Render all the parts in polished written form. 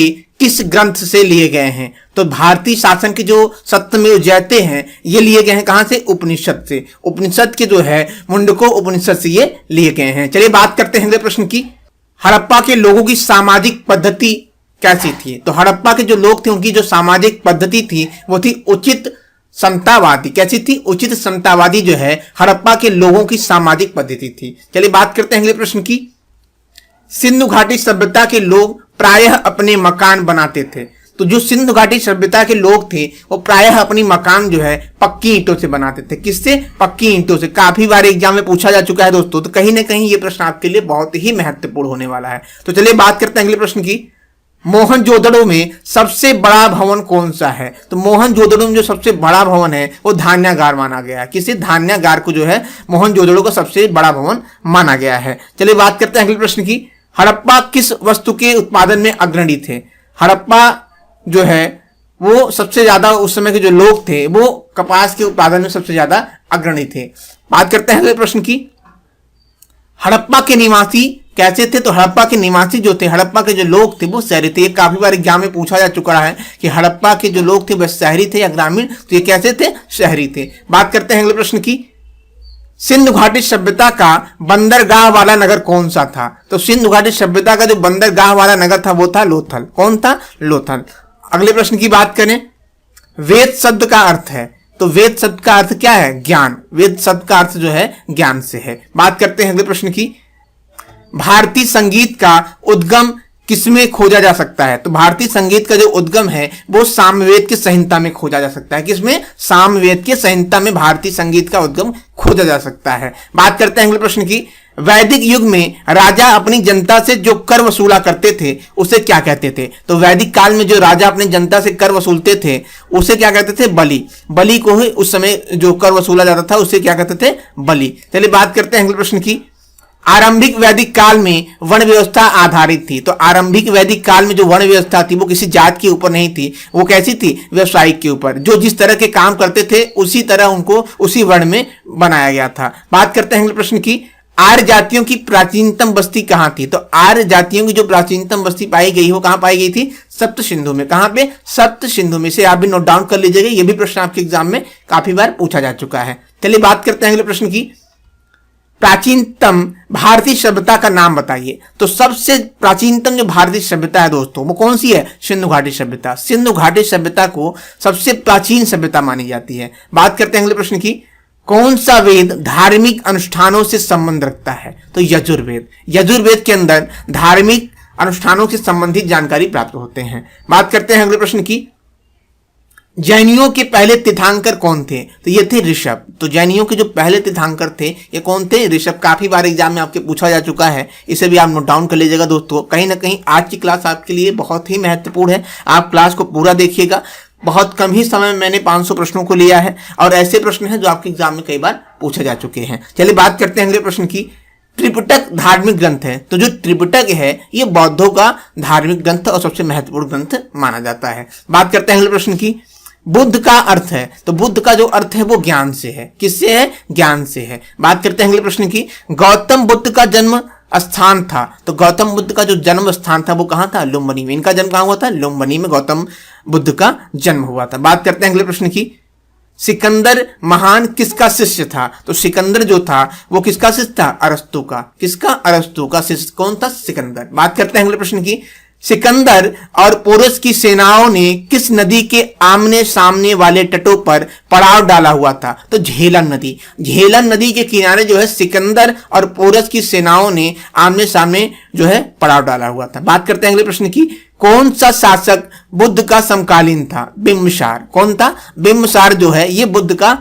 किस ग्रंथ से लिए गए हैं? तो भारतीय शासन के जो सत्यमेव जयते हैं ये लिए गए हैं कहां से? उपनिषद से। उपनिषद के जो है मुंडको उपनिषद से ये लिए गए हैं। चलिए बात करते हैं अगले प्रश्न की। हड़प्पा के लोगों की सामाजिक पद्धति कैसी थी? तो हड़प्पा के जो लोग थे उनकी जो सामाजिक पद्धति थी वो थी उचित समतावादी। कैसी थी? उचित समतावादी जो है हड़प्पा के लोगों की सामाजिक पद्धति थी। चलिए बात करते हैं अगले प्रश्न की। सिंधु घाटी सभ्यता के लोग प्रायः अपने मकान बनाते थे। तो जो सिंधु घाटी सभ्यता के लोग थे वो प्रायः अपनी मकान जो है पक्की ईंटों से बनाते थे। किससे? पक्की ईंटों से। काफी बार एग्जाम में पूछा जा चुका है दोस्तों, तो कहीं ना कहीं ये प्रश्न आपके लिए बहुत ही महत्वपूर्ण होने वाला है। तो चलिए बात करते हैं अगले प्रश्न की। मोहनजोदड़ो में सबसे बड़ा भवन कौन सा है? तो मोहनजोदड़ो में जो सबसे बड़ा भवन है वो धान्यागार माना गया है। किसी धान्यागार को जो है मोहनजोदड़ो का सबसे बड़ा भवन माना गया है। चलिए बात करते हैं अगले प्रश्न की। हड़प्पा किस वस्तु के उत्पादन में अग्रणी थे? हड़प्पा जो है वो सबसे ज्यादा उस समय के जो लोग थे वो कपास के उत्पादन में सबसे ज्यादा अग्रणी थे। बात करते हैं अगले प्रश्न की। हड़प्पा के निवासी कैसे थे? तो हड़प्पा के निवासी जो थे, हड़प्पा के जो लोग थे वो शहरी थे। काफी बार एग्जाम में पूछा जा चुका है कि हड़प्पा के जो लोग थे वह शहरी थे या ग्रामीण? तो ये कैसे थे? शहरी थे। बात करते हैं अगले प्रश्न की। सिंधु घाटी सभ्यता का बंदरगाह वाला नगर कौन सा था? तो सिंधु घाटी सभ्यता का जो बंदरगाह वाला नगर था वो था लोथल। कौन था? लोथल। अगले प्रश्न की बात करें। वेद शब्द का अर्थ है, तो वेद शब्द का अर्थ क्या है? ज्ञान। वेद शब्द का अर्थ जो है ज्ञान से है। बात करते हैं अगले प्रश्न की। भारतीय संगीत का उद्गम किसमें खोजा जा सकता है? तो भारतीय संगीत का जो उद्गम है वो सामवेद के संहिता में खोजा जा सकता है। किसमें? सामवेद के संहिता में भारतीय संगीत का उद्गम खोजा जा सकता है। बात करते हैं अगले प्रश्न की। वैदिक युग में राजा अपनी जनता से जो कर वसूला करते थे उसे क्या कहते थे? तो वैदिक काल में जो राजा अपनी जनता से कर वसूलते थे उसे क्या कहते थे? बलि। बलि को ही उस समय जो कर वसूला जाता था उसे क्या कहते थे? बलि। चलिए बात करते हैं अगले प्रश्न की। आरंभिक वैदिक काल में वर्ण व्यवस्था आधारित थी। तो आरंभिक वैदिक काल में जो वर्ण व्यवस्था थी वो किसी जात के ऊपर नहीं थी, वो कैसी थी? व्यवसायिक के ऊपर। जो जिस तरह के काम करते थे उसी तरह उनको उसी वर्ण में बनाया गया था। बात करते हैं अगले प्रश्न की। आर्य जातियों की प्राचीनतम बस्ती कहां थी? तो आर्य जातियों की जो प्राचीनतम बस्ती पाई गई वो कहां पाई गई थी? सप्त सिंधु में। कहां पे? सप्त सिंधु में। से आप भी नोट डाउन कर लीजिएगा, ये भी प्रश्न आपके एग्जाम में काफी बार पूछा जा चुका है। चलिए बात करते हैं अगले प्रश्न की। प्राचीनतम भारतीय सभ्यता का नाम बताइए। तो सबसे प्राचीनतम जो भारतीय सभ्यता है दोस्तों वो कौन सी है? सिंधु घाटी सभ्यता। सिंधु घाटी सभ्यता को सबसे प्राचीन सभ्यता मानी जाती है। बात करते हैं अगले प्रश्न की। कौन सा वेद धार्मिक अनुष्ठानों से संबंध रखता है? तो यजुर्वेद। यजुर्वेद के अंदर धार्मिक अनुष्ठानों से संबंधित जानकारी प्राप्त होते हैं। बात करते हैं अगले प्रश्न की। जैनियों के पहले तीर्थंकर कौन थे? तो ये थे ऋषभ। तो जैनियों के जो पहले तीर्थंकर थे ये कौन थे? ऋषभ। काफी बार एग्जाम में आपके पूछा जा चुका है, इसे भी आप नोट डाउन कर लीजिएगा दोस्तों। कहीं ना कहीं आज की क्लास आपके लिए बहुत ही महत्वपूर्ण है, आप क्लास को पूरा देखिएगा। बहुत कम ही समय में मैंने 500 प्रश्नों को लिया है और ऐसे प्रश्न हैं जो आपके एग्जाम में कई बार पूछे जा चुके हैं। चलिए बात करते हैं अगले प्रश्न की। त्रिपिटक धार्मिक ग्रंथ है। तो जो त्रिपिटक है ये बौद्धों का धार्मिक ग्रंथ और सबसे महत्वपूर्ण ग्रंथ माना जाता है। बात करते हैं अगले प्रश्न की। बुद्ध का अर्थ है। तो बुद्ध का जो अर्थ है वो ज्ञान से है। किससे है? ज्ञान से है। बात करते हैं अगले प्रश्न की। गौतम बुद्ध का जन्म स्थान था। तो गौतम बुद्ध का जो जन्म स्थान था वो कहाँ था? लुम्बिनी में। इनका जन्म कहाँ हुआ था? लुम्बिनी में गौतम बुद्ध का जन्म हुआ था। बात करते हैं अगले प्रश्न की। सिकंदर महान किसका शिष्य था? तो सिकंदर जो था वो किसका शिष्य था? अरस्तु का। किसका? अरस्तु का शिष्य कौन था? सिकंदर। बात करते हैं अगले प्रश्न की। सिकंदर और पोरस की सेनाओं ने किस नदी के आमने सामने वाले तटों पर पड़ाव डाला हुआ था? तो झेलम नदी। झेलम नदी के किनारे जो है सिकंदर और पोरस की सेनाओं ने आमने सामने जो है पड़ाव डाला हुआ था। बात करते हैं अगले प्रश्न की। कौन सा शासक बुद्ध का समकालीन था? बिंबिसार। कौन था? बिंबिसार जो है ये बुद्ध का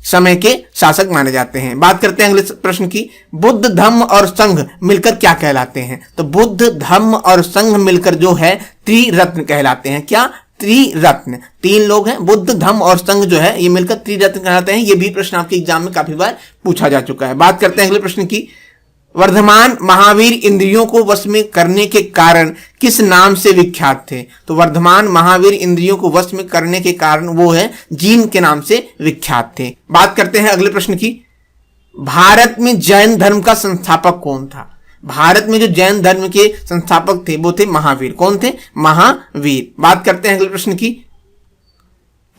समय के शासक माने जाते हैं। बात करते हैं अगले प्रश्न की। बुद्ध धम्म और संघ मिलकर क्या कहलाते हैं? तो बुद्ध धम्म और संघ मिलकर जो है त्रिरत्न कहलाते हैं। क्या? त्रिरत्न। तीन लोग हैं, बुद्ध धम्म और संघ जो है ये मिलकर त्रिरत्न कहलाते हैं। ये भी प्रश्न आपके एग्जाम में काफी बार पूछा जा चुका है। बात करते हैं अगले प्रश्न की। वर्धमान महावीर इंद्रियों को वश में करने के कारण किस नाम से विख्यात थे? तो वर्धमान महावीर इंद्रियों को वश में करने के कारण वो है जीन के नाम से विख्यात थे। बात करते हैं अगले प्रश्न की। भारत में जैन धर्म का संस्थापक कौन था? भारत में जो जैन धर्म के संस्थापक थे वो थे महावीर। कौन थे? महावीर। बात करते हैं अगले प्रश्न की,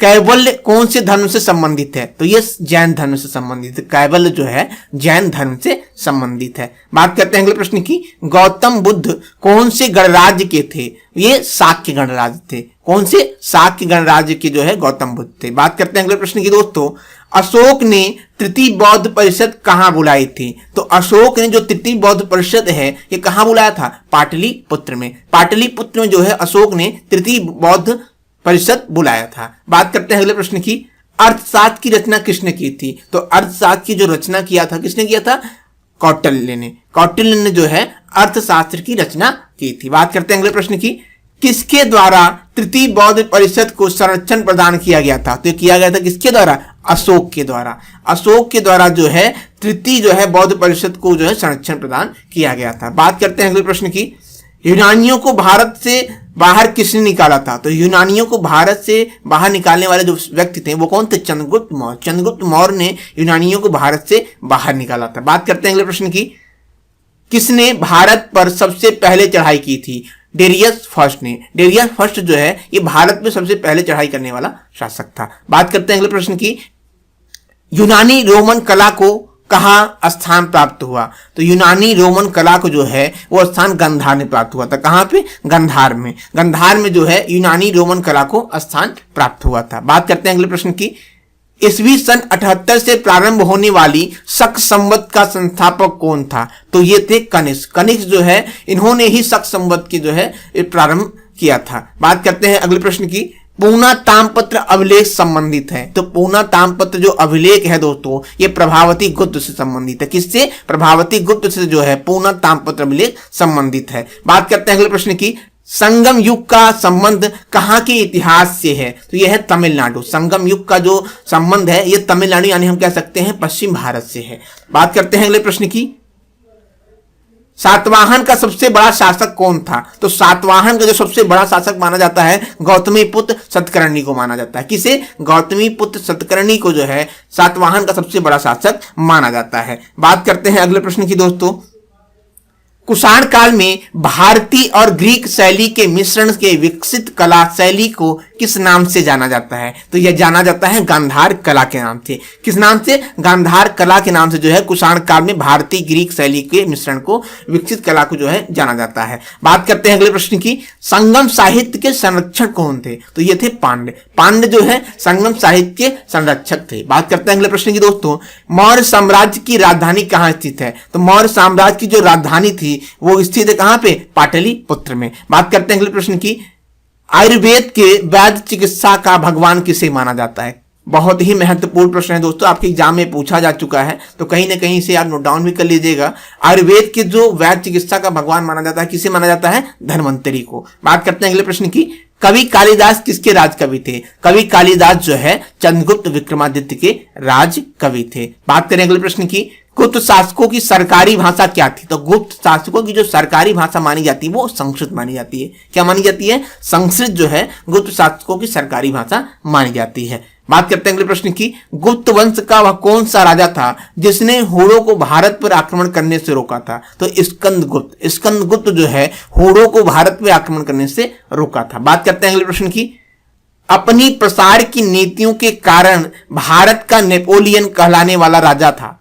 कैवल्य कौन से धर्म से संबंधित है? तो ये जैन धर्म से संबंधित है। कैवल्य जो है जैन धर्म से संबंधित है। बात करते हैं अगले प्रश्न की, गौतम बुद्ध कौन से गणराज्य के थे? ये शाक्य गणराज्य थे। कौन से? शाक्य गणराज्य के जो है गौतम बुद्ध थे। बात करते हैं अगले प्रश्न की दोस्तों, अशोक ने तृतीय बौद्ध परिषद कहाँ बुलाई थी? तो अशोक ने जो तृतीय बौद्ध परिषद है ये कहाँ बुलाया था? पाटलिपुत्र में। पाटलिपुत्र में जो है अशोक ने तृतीय बौद्ध परिषद बुलाया था। बात करते हैं अगले प्रश्न की, अर्थशास्त्र की रचना किसने की थी? तो अर्थशास्त्र की जो रचना किया था किसने किया था? कौटिल्य ने। कौटिल्य ने जो है अर्थशास्त्र की रचना की थी। बात करते हैं अगले प्रश्न की, किसके द्वारा तृतीय बौद्ध परिषद को संरक्षण प्रदान किया गया था? तो किया गया था किसके द्वारा? अशोक के द्वारा। अशोक के द्वारा जो है तृतीय जो है बौद्ध परिषद को जो है संरक्षण प्रदान किया गया था। बात करते हैं अगले प्रश्न की, यूनानियों को भारत से बाहर किसने निकाला था? तो यूनानियों को भारत से बाहर निकालने वाले जो व्यक्ति थे वो कौन थे? चंद्रगुप्त मौर्य। चंद्रगुप्त मौर्य ने यूनानियों को भारत से बाहर निकाला था। बात करते हैं अगले प्रश्न की, किसने भारत पर सबसे पहले चढ़ाई की थी? डेरियस फर्स्ट ने। डेरियस फर्स्ट जो है ये भारत में सबसे पहले चढ़ाई करने वाला शासक था। बात करते हैं अगले प्रश्न की, यूनानी रोमन कला को कहाँ स्थान प्राप्त हुआ? तो यूनानी रोमन कला को जो है वो स्थान गांधार में प्राप्त हुआ था। कहाँ पे? गांधार में। गांधार में जो है यूनानी रोमन कला को स्थान प्राप्त हुआ था। बात करते हैं अगले प्रश्न की, ईस्वी सन 78 से प्रारंभ होने वाली शक संवत का संस्थापक कौन था? तो ये थे कनिष्क। कनिष्क जो है इन्होंने ही शक संवत की जो है प्रारंभ किया था। बात करते हैं अगले प्रश्न की, पूना ताम्रपत्र अभिलेख संबंधित है? तो पूना ताम्रपत्र जो अभिलेख है दोस्तों ये प्रभावती गुप्त से संबंधित है। किससे? प्रभावती गुप्त से जो है पूना ताम्रपत्र अभिलेख संबंधित है। बात करते हैं अगले प्रश्न की, संगम युग का संबंध कहाँ के इतिहास से है? तो यह है तमिलनाडु। संगम युग का जो संबंध है ये तमिलनाडु यानी हम कह सकते हैं पश्चिम भारत से है। बात करते हैं अगले प्रश्न की, सातवाहन का सबसे बड़ा शासक कौन था? तो सातवाहन का जो सबसे बड़ा शासक माना जाता है गौतमीपुत्र सतकर्णी को माना जाता है। किसे? गौतमीपुत्र सतकर्णी को जो है सातवाहन का सबसे बड़ा शासक माना जाता है। बात करते हैं अगले प्रश्न की दोस्तों, कुषाण काल में भारतीय और ग्रीक शैली के मिश्रण के विकसित कला शैली को किस नाम से जाना जाता है? तो यह जाना जाता है गांधार कला के नाम से। किस नाम से? गांधार कला के नाम से जो है कुषाण काल में भारतीय ग्रीक शैली के मिश्रण को विकसित कला को जो है जाना जाता है। बात करते हैं अगले प्रश्न की, संगम साहित्य के संरक्षक कौन थे? तो ये थे पांड्य। पांड्य जो है संगम साहित्य के संरक्षक थे। बात करते हैं अगले प्रश्न की दोस्तों, मौर्य साम्राज्य की राजधानी कहाँ स्थित है? तो मौर्य साम्राज्य की जो राजधानी थी वो स्थित है कहां पे? पाटलिपुत्र में। बात करते हैं अगले प्रश्न की, आयुर्वेद के वैद्य चिकित्सा का भगवान किसे माना जाता है? बहुत ही महत्वपूर्ण प्रश्न है दोस्तों, आपके एग्जाम में पूछा जा चुका है तो कहीं ना कहीं से आप नोट डाउन भी कर लीजिएगा। आयुर्वेद के जो वैद्य चिकित्सा का भगवान माना जाता है किसे माना जाता है? धन्वंतरी को। बात करते हैं अगले प्रश्न की, कवि कालिदास किसके राज कवि थे? कवि कालिदास जो है चंद्रगुप्त विक्रमादित्य के राज कवि थे। बात करें अगले प्रश्न की, गुप्त शासकों की सरकारी भाषा क्या थी? तो गुप्त शासकों की जो सरकारी भाषा मानी जाती है वो संस्कृत मानी जाती है। क्या मानी जाती है? संस्कृत जो है गुप्त शासकों की सरकारी भाषा मानी जाती है। बात करते हैं अगले प्रश्न की, गुप्त वंश का वह कौन सा राजा था जिसने होड़ों को भारत पर आक्रमण करने से रोका था? तो स्कंदगुप्त। स्कंदगुप्त जो है होड़ों को भारत पर आक्रमण करने से रोका था। बात करते हैं अगले प्रश्न की, अपनी प्रसार की नीतियों के कारण भारत का नेपोलियन कहलाने वाला राजा था?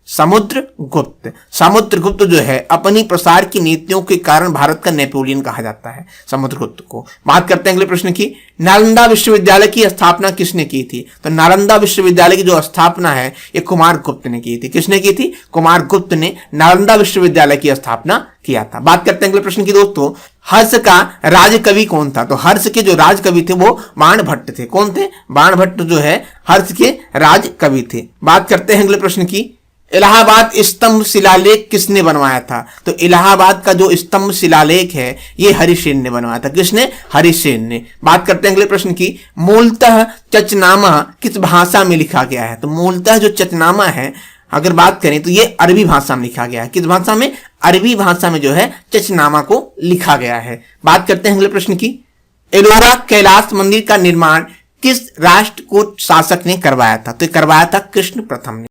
समुद्रगुप्त। समुद्रगुप्त जो है अपनी प्रसार की नीतियों के कारण भारत का नेपोलियन कहा जाता है समुद्रगुप्त को। बात करते हैं अगले प्रश्न की, नालंदा विश्वविद्यालय की स्थापना किसने की थी? तो नालंदा विश्वविद्यालय की जो स्थापना है ये कुमारगुप्त ने की थी। किसने की थी? कुमारगुप्त ने नालंदा विश्वविद्यालय की स्थापना किया था। बात करते हैं अगले प्रश्न की दोस्तों, हर्ष का राजकवि कौन था? तो हर्ष के जो राजकवि थे वो बाणभट्ट थे। कौन थे? बाणभट्ट जो है हर्ष के राजकवि थे। बात करते हैं अगले प्रश्न की, इलाहाबाद स्तंभ शिलालेख किसने बनवाया था? तो इलाहाबाद का जो स्तंभ शिलालेख है ये हरिसेन ने बनवाया था। किसने? हरिसेन ने। बात करते हैं अगले प्रश्न की, मूलतः चचनामा किस भाषा में लिखा गया है? तो मूलतः जो चचनामा है अगर बात करें तो ये अरबी भाषा में लिखा गया है। किस भाषा में? अरबी भाषा में जो है चचनामा को लिखा गया है। बात करते हैं अगले प्रश्न की, एलोरा कैलाश मंदिर का निर्माण किस राष्ट्र को शासक ने करवाया था? तो करवाया था कृष्ण प्रथम ने।